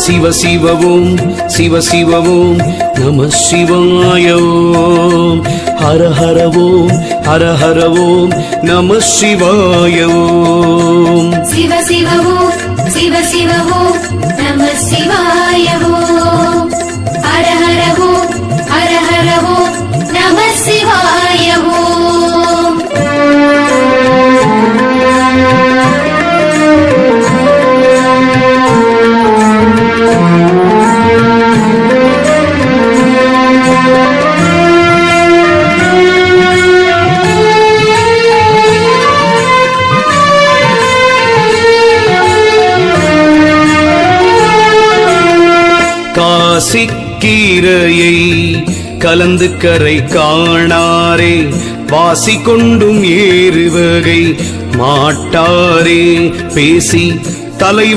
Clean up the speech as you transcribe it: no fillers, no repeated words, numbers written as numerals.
சிவ சிவ ஓம் சிவ சிவ ஓம் நம சிவாய ஓம் ஹர ஹர ஓம் ஹர ஹர ஓம் நம சிவாய ஓம் சிவ சிவ ஓம் சிவ சிவ ஓம் நம சிவாய ஓம் ஹர ஹர ஓம் ஹர ஹர ஓம் நம சிவாய ஓம் காசிக்கீரையை கலந்து கரை காணாரே வாசி கொண்டும் ஏறுவகை மாட்டாரே பேசி தலைவன்